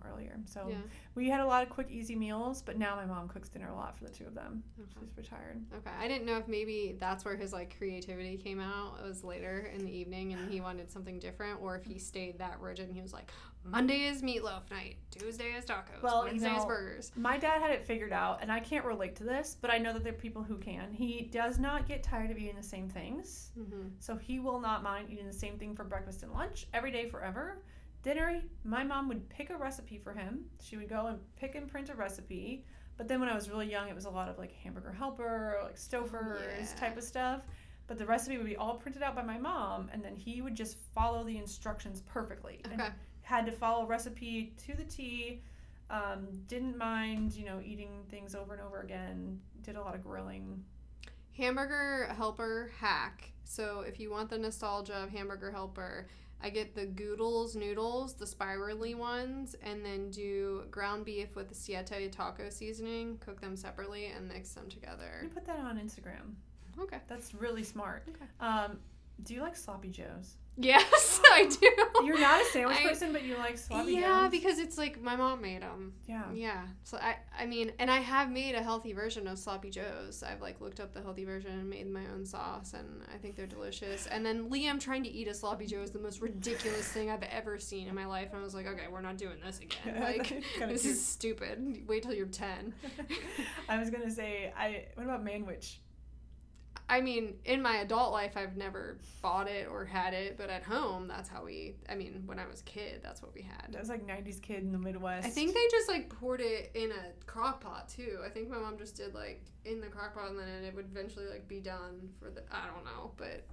earlier. So we had a lot of quick, easy meals, but now my mom cooks dinner a lot for the two of them. Okay. She's retired. Okay. I didn't know if maybe that's where his like creativity came out. It was later in the evening and he wanted something different, or if he stayed that rigid and he was like, Monday is meatloaf night, Tuesday is tacos, Wednesday is burgers. My dad had it figured out, and I can't relate to this, but I know that there are people who can. He does not get tired of eating the same things. Mm-hmm. So he will not mind eating the same thing for breakfast and lunch every day forever. Dinner, my mom would pick a recipe for him. She would go and pick and print a recipe. But then when I was really young, it was a lot of like Hamburger Helper, like Stouffer's type of stuff. But the recipe would be all printed out by my mom, and then he would just follow the instructions perfectly. Okay. And had to follow a recipe to the T. Didn't mind, eating things over and over again. Did a lot of grilling. Hamburger Helper hack. So if you want the nostalgia of Hamburger Helper, I get the Goodles noodles, the spirally ones, and then do ground beef with the siete taco seasoning, cook them separately, and mix them together. You put that on Instagram. Okay. That's really smart. Okay. Do you like sloppy joes? Yes, I do. You're not a sandwich person, but you like sloppy joes? Yeah, because it's like my mom made them. Yeah. Yeah. So I mean, and I have made a healthy version of sloppy joes. I've like looked up the healthy version and made my own sauce, and I think they're delicious. And then Liam trying to eat a sloppy joe is the most ridiculous thing I've ever seen in my life. And I was like, okay, we're not doing this again. Like, this is stupid. Wait till you're 10. I was gonna say, what about manwich? I mean, in my adult life, I've never bought it or had it, but at home, that's how when I was a kid, that's what we had. That was like 90s kid in the Midwest. I think they just like poured it in a crock pot too. I think my mom just did like in the crock pot and then it would eventually like be done for I don't know, but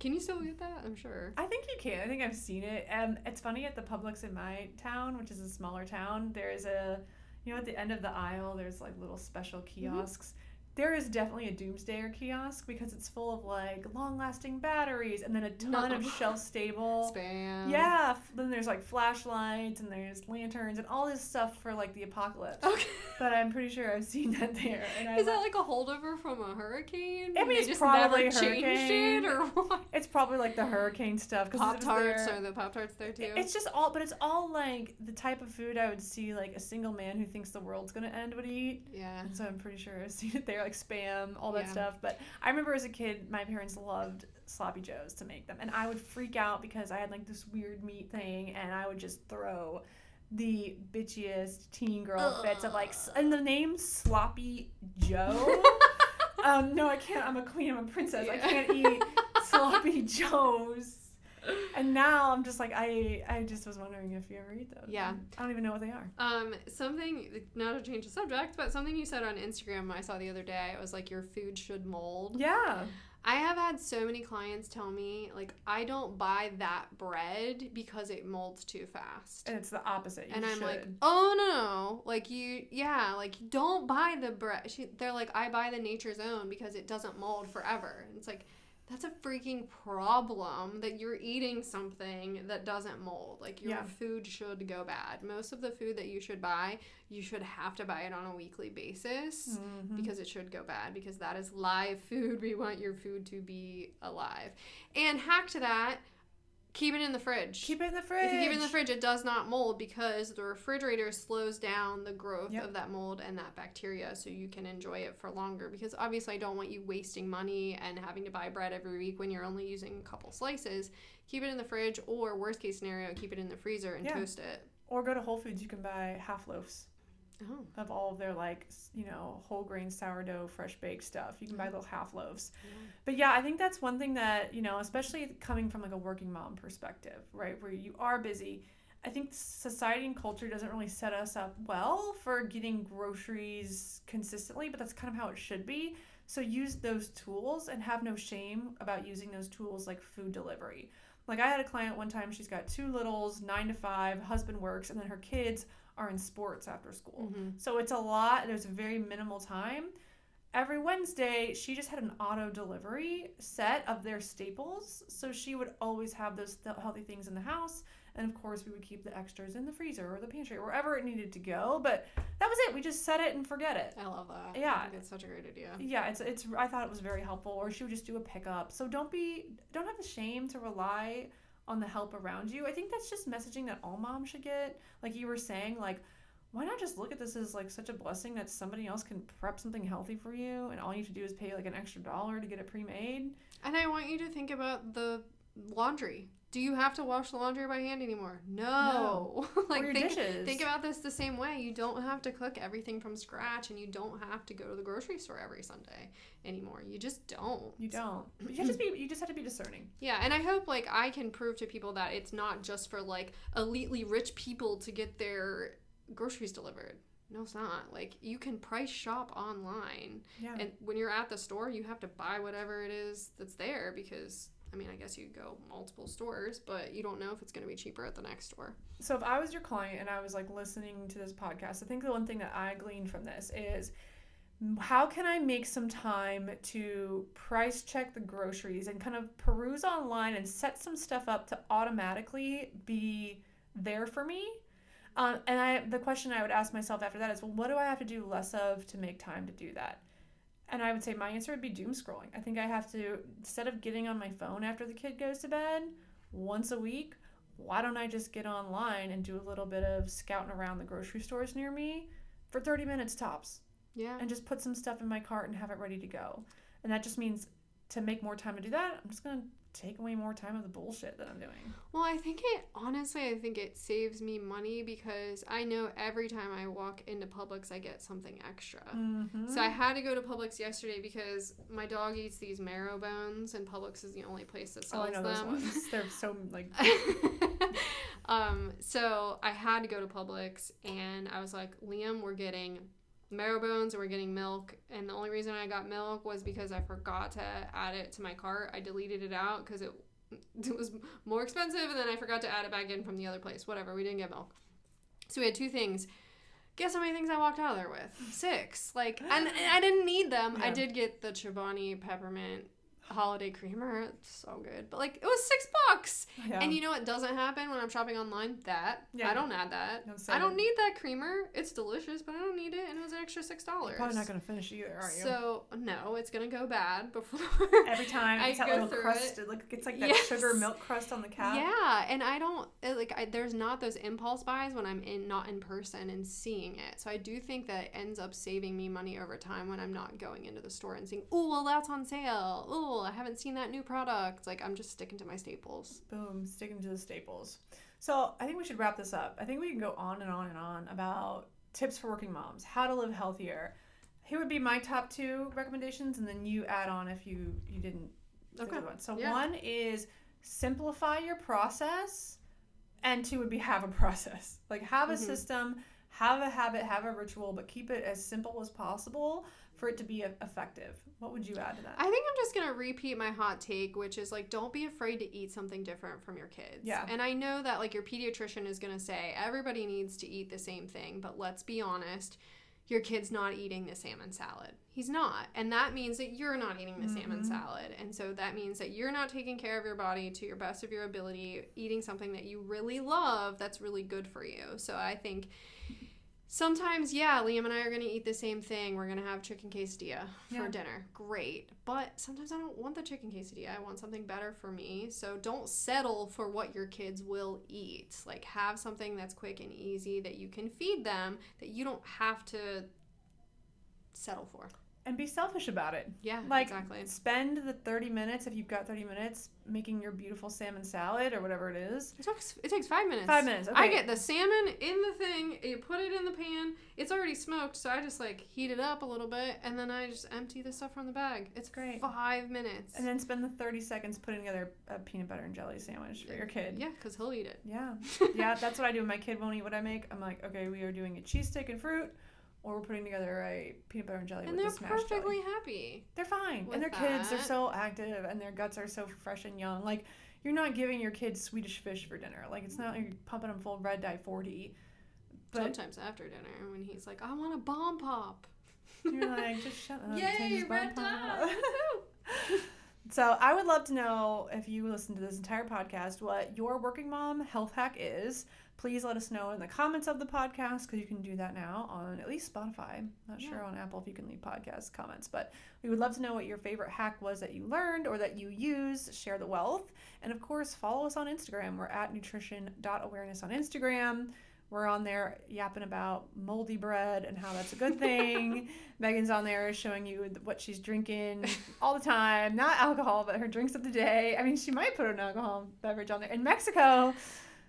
can you still get that? I'm sure. I think you can. I think I've seen it. It's funny at the Publix in my town, which is a smaller town, there is at the end of the aisle, there's like little special kiosks. Mm-hmm. There is definitely a doomsdayer kiosk because it's full of like long-lasting batteries and then a ton of shelf-stable spam. Yeah, then there's like flashlights and there's lanterns and all this stuff for like the apocalypse. Okay. But I'm pretty sure I've seen that there. And is that like a holdover from a hurricane? I mean, it's just probably never hurricane. Changed it or what? It's probably like the hurricane stuff. Pop-Tarts, are the Pop-Tarts there too? It's all like the type of food I would see like a single man who thinks the world's gonna end would eat. Yeah. And so I'm pretty sure I've seen it there, like spam, all that stuff. But I remember as a kid, my parents loved sloppy joes to make them, and I would freak out because I had like this weird meat thing, and I would just throw the bitchiest teen girl fits of like, and the name Sloppy Joe. No, I can't. I'm a queen. I'm a princess. Yeah. I can't eat sloppy joes. And now I'm just like, I just was wondering if you ever eat those. Yeah. I don't even know what they are. Something, not to change the subject, but something you said on Instagram I saw the other day, it was like your food should mold. Yeah. I have had so many clients tell me, like, I don't buy that bread because it molds too fast. And it's the opposite. And I'm like, oh, no. Like, don't buy the bread. They're like, I buy the Nature's Own because it doesn't mold forever. And it's like, that's a freaking problem that you're eating something that doesn't mold. Like, your food should go bad. Most of the food that you should buy, you should have to buy it on a weekly basis because it should go bad, because that is live food. We want your food to be alive. And hack to that, keep it in the fridge. Keep it in the fridge. If you keep it in the fridge, it does not mold because the refrigerator slows down the growth of that mold and that bacteria so you can enjoy it for longer. Because obviously I don't want you wasting money and having to buy bread every week when you're only using a couple slices. Keep it in the fridge, or worst case scenario, keep it in the freezer and toast it. Or go to Whole Foods. You can buy half loaves. Oh. Of all of their whole grain sourdough fresh baked stuff. You can buy little half loaves. But I think that's one thing that, especially coming from like a working mom perspective, right, where you are busy, I think society and culture doesn't really set us up well for getting groceries consistently, but that's kind of how it should be. So use those tools and have no shame about using those tools like food delivery. Like I had a client one time, she's got 2 littles, 9 to 5, husband works, and then her kids are in sports after school. So it's a lot. There's a very minimal time. Every Wednesday, she just had an auto delivery set of their staples. So she would always have those healthy things in the house. And of course, we would keep the extras in the freezer or the pantry, or wherever it needed to go. But that was it. We just set it and forget it. I love that. Yeah. I think it's such a great idea. Yeah, it's. I thought it was very helpful. Or she would just do a pickup. So don't have the shame to rely on the help around you. I think that's just messaging that all moms should get. Like you were saying, like, why not just look at this as like such a blessing that somebody else can prep something healthy for you, and all you have to do is pay like an extra $1 to get it pre-made. And I want you to think about the laundry. Do you have to wash the laundry by hand anymore? No. Like, or your dishes. Think about this the same way. You don't have to cook everything from scratch, and you don't have to go to the grocery store every Sunday anymore. You just don't. You don't. You just have to be discerning. Yeah, and I hope like I can prove to people that it's not just for like elitely rich people to get their groceries delivered. No, it's not. Like, you can price shop online. Yeah. And when you're at the store, you have to buy whatever it is that's there because I mean, I guess you could go multiple stores, but you don't know if it's going to be cheaper at the next store. So if I was your client and I was like listening to this podcast, I think the one thing that I gleaned from this is, how can I make some time to price check the groceries and kind of peruse online and set some stuff up to automatically be there for me? The question I would ask myself after that is, well, what do I have to do less of to make time to do that? And I would say my answer would be doom scrolling. I think I have to, instead of getting on my phone after the kid goes to bed once a week, why don't I just get online and do a little bit of scouting around the grocery stores near me for 30 minutes tops? Yeah. And just put some stuff in my cart and have it ready to go. And that just means, to make more time to do that, I'm just going to take away more time of the bullshit that I'm doing. Well, I think it saves me money, because I know every time I walk into Publix, I get something extra. Mm-hmm. So I had to go to Publix yesterday because my dog eats these marrow bones, and Publix is the only place that sells I know them. those ones. They're so, like... So I had to go to Publix, and I was like, Liam, we're getting marrow bones and we're getting milk, and the only reason I got milk was because I forgot to add it to my cart. I deleted it out because it was more expensive, and then I forgot to add it back in from the other place. Whatever, we didn't get milk. So we had 2 things. Guess how many things I walked out of there with? 6. Like, and I didn't need them. Yeah. I did get the Chobani peppermint holiday creamer. It's so good. But, like, it was $6. Yeah. And you know what doesn't happen when I'm shopping online? That. Yeah, I don't add that. I don't need that creamer. It's delicious, but I don't need it, and it was an extra $6. You're probably not going to finish either, are you? So, no, it's going to go bad before every time it's that little crust. It's like that sugar milk crust on the cap. Yeah, and I don't, there's not those impulse buys when I'm not in person and seeing it. So I do think that it ends up saving me money over time when I'm not going into the store and seeing, oh, well, that's on sale. Oh, I haven't seen that new product. Like, I'm just sticking to my staples. Boom, sticking to the staples. So I think we should wrap this up. I think we can go on and on and on about tips for working moms, how to live healthier. Here would be my top 2 recommendations, and then you add on if you didn't. Okay. So one is simplify your process, and 2 would be have a process. Like, have a system, have a habit, have a ritual, but keep it as simple as possible for it to be effective. What would you add to that? I think I'm just going to repeat my hot take, which is, like, don't be afraid to eat something different from your kids. Yeah. And I know that, like, your pediatrician is going to say everybody needs to eat the same thing, but let's be honest, your kid's not eating the salmon salad. He's not. And that means that you're not eating the salmon salad. And so that means that you're not taking care of your body to your best of your ability, eating something that you really love that's really good for you. So I think sometimes, Liam and I are going to eat the same thing. We're going to have chicken quesadilla for dinner. Great. But sometimes I don't want the chicken quesadilla. I want something better for me. So don't settle for what your kids will eat. Like, have something that's quick and easy that you can feed them, that you don't have to settle for. And be selfish about it. Yeah, like, exactly. Spend the 30 minutes, if you've got 30 minutes, making your beautiful salmon salad or whatever it is. It takes 5 minutes. 5 minutes, okay. I get the salmon in the thing, you put it in the pan, it's already smoked, so I just, like, heat it up a little bit, and then I just empty the stuff from the bag. It's great. 5 minutes. And then spend the 30 seconds putting together a peanut butter and jelly sandwich for your kid. Yeah, because he'll eat it. Yeah. Yeah, that's what I do when my kid won't eat what I make. I'm like, okay, we are doing a cheese stick and fruit, or we're putting together a peanut butter and jelly with the smashed jelly. And they're perfectly happy. They're fine. And their kids, they're so active, and their guts are so fresh and young. Like, you're not giving your kids Swedish fish for dinner. Like, it's not like you're pumping them full of red dye 40. But sometimes after dinner, when he's like, I want a bomb pop. You're like, just shut up. Yay, red dye. So I would love to know, if you listen to this entire podcast, what your working mom health hack is. Please let us know in the comments of the podcast, because you can do that now on at least Spotify. Not sure on Apple if you can leave podcast comments, but we would love to know what your favorite hack was that you learned or that you use. Share the wealth. And of course, follow us on Instagram. We're at nutrition.awareness on Instagram. We're on there yapping about moldy bread and how that's a good thing. Megan's on there showing you what she's drinking all the time. Not alcohol, but her drinks of the day. I mean, she might put an alcohol beverage on there. In Mexico,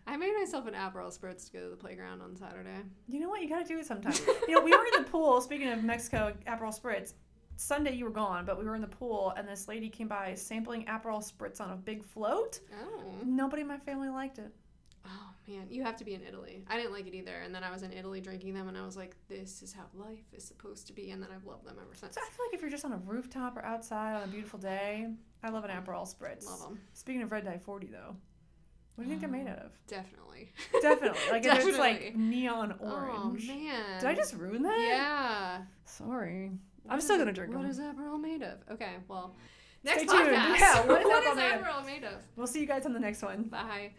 I made myself an Aperol Spritz to go to the playground on Saturday. You know what? You got to do it sometime. We were in the pool, speaking of Mexico, Aperol Spritz. Sunday you were gone, but we were in the pool, and this lady came by sampling Aperol Spritz on a big float. Oh. Nobody in my family liked it. Oh man, you have to be in Italy. I didn't like it either, and then I was in Italy drinking them, and I was like, this is how life is supposed to be, and then I've loved them ever since. So I feel like if you're just on a rooftop or outside on a beautiful day, I love an Aperol spritz. Love them. Speaking of Red Dye 40 though, what do you think they're made out of? Definitely. Definitely. Like if it's Definitely. like neon orange. Oh man. Did I just ruin that? Yeah. Sorry. I'm still gonna drink them. What is Aperol made of? Okay, well, next Stay tuned. podcast. Yeah, what is What Aperol is made of? Aperol made of? We'll see you guys on the next one. Bye.